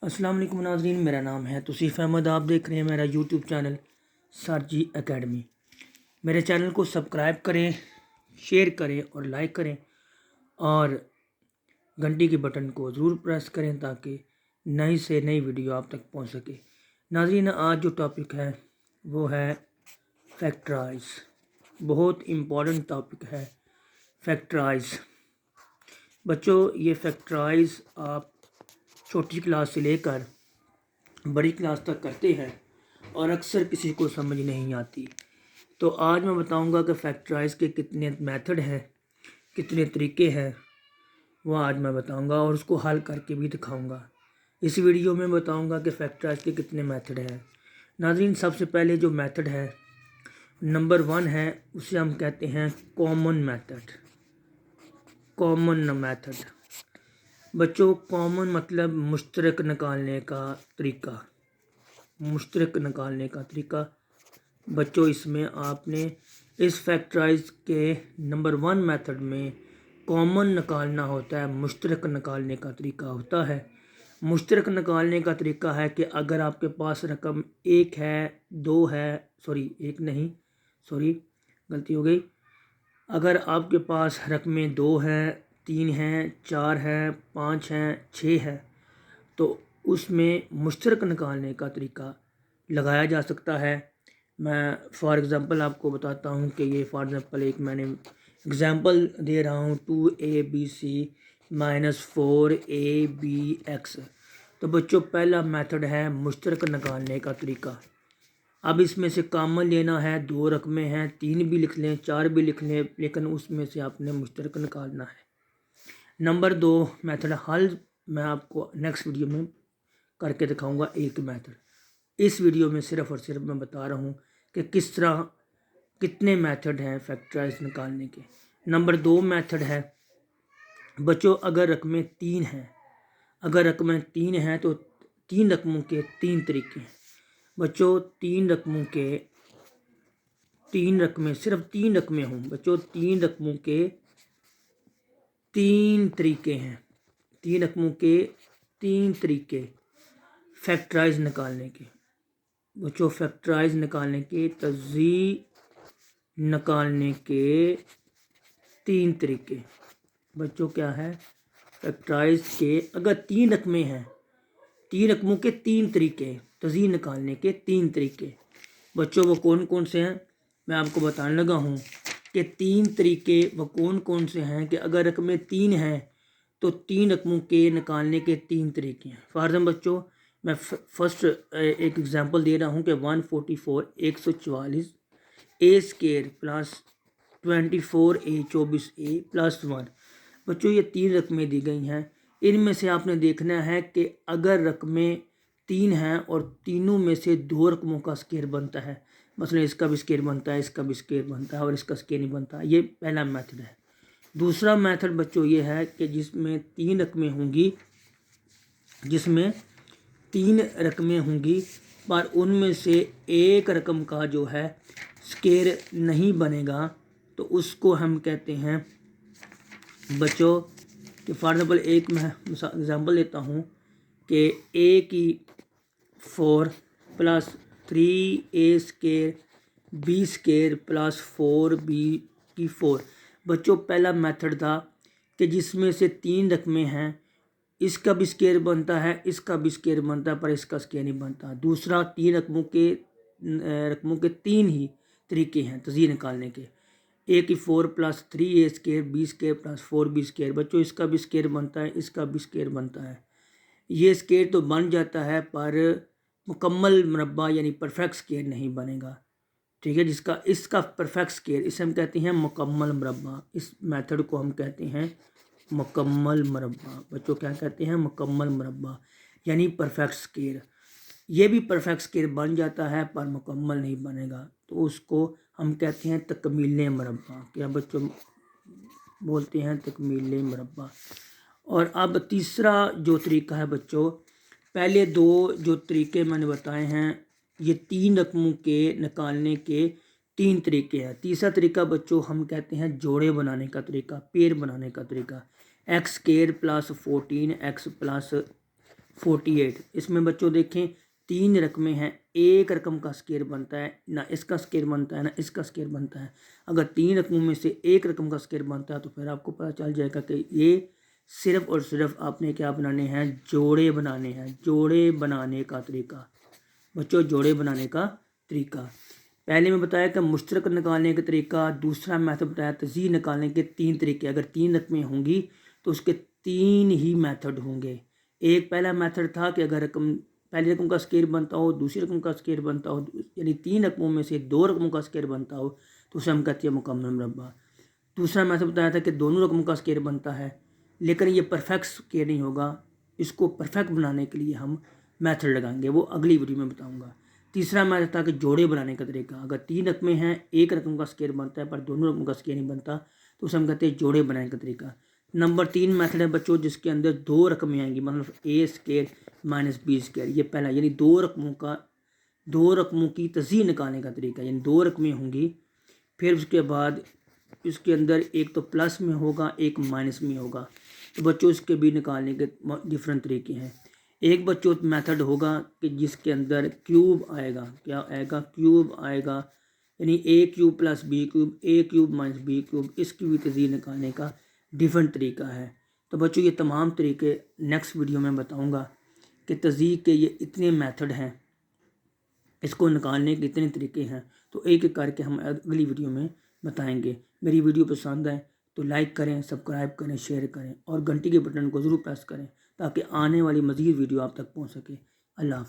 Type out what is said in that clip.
अस्सलाम वालेकुम नाज़रीन, मेरा नाम है तौसीफ़ अहमद। आप देख रहे हैं मेरा यूट्यूब चैनल सरजी एकेडमी। मेरे चैनल को सब्सक्राइब करें, शेयर करें और लाइक करें और घंटी के बटन को ज़रूर प्रेस करें ताकि नई से नई वीडियो आप तक पहुंच सके। नाज़रीन, आज जो टॉपिक है वो है फैक्टराइज। बहुत इम्पोर्टेंट टॉपिक है फैक्टराइज। बच्चों, ये फैक्टराइज आप छोटी क्लास से लेकर बड़ी क्लास तक करते हैं और अक्सर किसी को समझ नहीं आती। तो आज मैं बताऊंगा कि फैक्टराइज के कितने मेथड हैं, कितने तरीके हैं, वो आज मैं बताऊंगा और उसको हल करके भी दिखाऊंगा। इस वीडियो में बताऊंगा कि फैक्टराइज के कितने मेथड हैं। नाज़रीन, सबसे पहले जो मेथड है नंबर 1 है, उसे हम कहते हैं कॉमन मेथड। कॉमन मेथड बच्चों, कॉमन मतलब मुश्तरक निकालने का तरीका। मुश्तरक निकालने का तरीका बच्चों, इसमें आपने इस फैक्टराइज के नंबर 1 मेथड में कॉमन निकालना होता है, मुश्तरक निकालने का तरीका होता है। मुश्तरक निकालने का तरीका है कि अगर आपके पास रकम 1 है, 2 है, गलती हो गई। अगर आपके पास रकमें 2 हैं, 3 हैं, 4 हैं, 5 हैं, 6 है, तो उसमें मुश्तरक निकालने का तरीका लगाया जा सकता है। मैं फॉर एग्ज़ाम्पल आपको बताता हूँ कि ये फॉर एग्ज़ाम्पल एक मैंने एग्ज़ाम्पल दे रहा हूँ 2abc माइनस 4abx। तो बच्चों, पहला मेथड है मुश्तरक निकालने का तरीका। अब इसमें से कॉमन लेना है, 2 रकमें हैं, 3 भी लिख लें, 4 भी लिख लें, लेकिन उसमें से आपने मुश्तरक निकालना है। नंबर 2 मेथड हल मैं आपको नेक्स्ट वीडियो में करके दिखाऊंगा। एक मेथड इस वीडियो में सिर्फ और सिर्फ मैं बता रहा हूँ कि किस तरह कितने मेथड हैं फैक्टराइज निकालने के। नंबर 2 मेथड है बच्चों, अगर रकमें 3 हैं, तो 3 रकमों के 3 तरीके हैं। बच्चों, 3 रकमें सिर्फ 3 रकमें हों बच्चों, 3 रकमों के 3 तरीके हैं। 3 रकमों के 3 तरीके फैक्टराइज निकालने के। बच्चों, फैक्टराइज निकालने के, तजी निकालने के 3 तरीके। बच्चों, क्या है फैक्टराइज के अगर 3 रकमें हैं, 3 रकमों के 3 तरीके, तजी निकालने के 3 तरीके। बच्चों, वो कौन कौन से हैं मैं आपको बताने लगा हूँ कि 3 तरीके वो कौन कौन से हैं। कि अगर रकमें 3 हैं तो 3 रकमों के निकालने के 3 तरीके हैं। फॉर एग्जाम्पल बच्चों, मैं फर्स्ट एक एग्जांपल दे रहा हूँ कि 144 144 ए square plus 24a 24a plus 1। बच्चों, ये 3 रकमें दी गई हैं। इनमें से आपने देखना है कि अगर रकमें 3 हैं और तीनों में से 2 रकमों का स्केयर बनता है, मसलन इसका भी स्केयर बनता है, इसका भी स्केयर बनता है और इसका स्केयर नहीं बनता, ये पहला मेथड है। दूसरा मेथड बच्चों ये है कि जिसमें 3 रकमें होंगी पर उनमें से एक रकम का जो है स्केयर नहीं बनेगा, तो उसको हम कहते हैं बच्चों कि फॉर एग्जाम्पल एक मैं एग्ज़ाम्पल लेता हूँ कि a की 4 plus 3a square b square plus 4b की 4। बच्चों, पहला मेथड था कि जिसमें से 3 रकमें हैं, इसका भी स्केयर बनता है, इसका भी स्केयर बनता है, पर इसका स्केयर नहीं बनता। दूसरा, 3 रकमों के 3 ही तरीके हैं तजी निकालने के। a की 4 plus 3a square b square plus 4b square. बच्चों, इसका भी स्केयर बनता है, इसका भी स्केयर बनता है। ये स्केयर तो बन जाता है पर मुकम्मल मुरब्बा यानी परफेक्ट स्केयर नहीं बनेगा। ठीक है, इसका परफेक्ट स्केयर, इसे हम कहते हैं मुकम्मल मुरब्बा। इस मेथड को हम कहते हैं मुकम्मल मुरब्बा। बच्चों, क्या कहते हैं? मुकम्मल मुरब्बा यानी परफेक्ट स्केयर। ये भी परफेक्ट स्केयर बन जाता है पर मुकम्मल नहीं बनेगा, तो उसको हम कहते हैं तकमील मुरब्बा। क्या बच्चों बोलते हैं? तकमील मुरब्बा। और अब तीसरा जो तरीका है बच्चों, पहले 2 जो तरीके मैंने बताए हैं, ये 3 रकमों के निकालने के 3 तरीके हैं। तीसरा तरीका बच्चों हम कहते हैं जोड़े बनाने का तरीका, पेयर बनाने का तरीका। X square plus 14 x plus 48। इसमें बच्चों देखें 3 रकमें हैं, एक रकम का स्केयर बनता है, ना इसका स्केयर बनता है ना इसका स्केयर बनता है। अगर 3 रकमों में से एक रकम का स्केयर बनता है तो फिर आपको पता चल जाएगा कि ये सिर्फ़ और सिर्फ आपने क्या बनाने हैं, जोड़े बनाने हैं। जोड़े बनाने का तरीका बच्चों, जोड़े बनाने का तरीका पहले में बताया कि मुश्तरक निकालने का तरीका, दूसरा मेथड बताया तज़ीह निकालने के 3 तरीके। अगर 3 रकमें होंगी तो उसके 3 ही मेथड होंगे। एक पहला मेथड था कि अगर रकम पहली रकम का स्केयर बनता हो, दूसरी रकम का स्केयर बनता हो, यानी 3 रकमों में से 2 रकमों का स्केयर बनता हो तो उसे हम कहते हैं मुकम्मल मुरब्बा। दूसरा मैंने बताया था कि दोनों रकमों का स्केयर बनता है, लेकिन ये परफेक्ट स्केयर नहीं होगा। इसको परफेक्ट बनाने के लिए हम मेथड लगाएंगे, वो अगली वीडियो में बताऊंगा। तीसरा मेथड था कि जोड़े बनाने का तरीका। अगर 3 रकमें हैं, एक रकम का स्केयर बनता है पर दोनों रकमों का स्केयर नहीं बनता तो उसे हम कहते हैं जोड़े बनाने का तरीका। नंबर 3 मेथड है बच्चों जिसके अंदर 2 रकमें आएंगी, मतलब ए स्केयर माइनस बी स्केयर। ये पहला, यानी 2 रकमों की तज़ीह निकालने का तरीका, यानी 2 रकमें होंगी, फिर उसके बाद इसके अंदर एक तो प्लस में होगा, एक माइनस में होगा। तो बच्चों इसके भी निकालने के डिफरेंट तरीके हैं। एक बच्चों मेथड होगा कि जिसके अंदर क्यूब आएगा, क्या आएगा, क्यूब आएगा, यानी ए क्यूब प्लस बी क्यूब, ए क्यूब माइनस बी क्यूब। इसकी भी तज़ीह निकालने का डिफरेंट तरीका है। तो बच्चों ये तमाम तरीके नेक्स्ट वीडियो में बताऊँगा कि तज़ीह के ये इतने मेथड हैं, इसको निकालने के इतने तरीके हैं। तो एक एक करके हम अगली वीडियो में बताएंगे। मेरी वीडियो पसंद आए तो लाइक करें, सब्सक्राइब करें, शेयर करें और घंटी के बटन को ज़रूर प्रेस करें ताकि आने वाली मज़ीद वीडियो आप तक पहुंच सके। अल्लाह।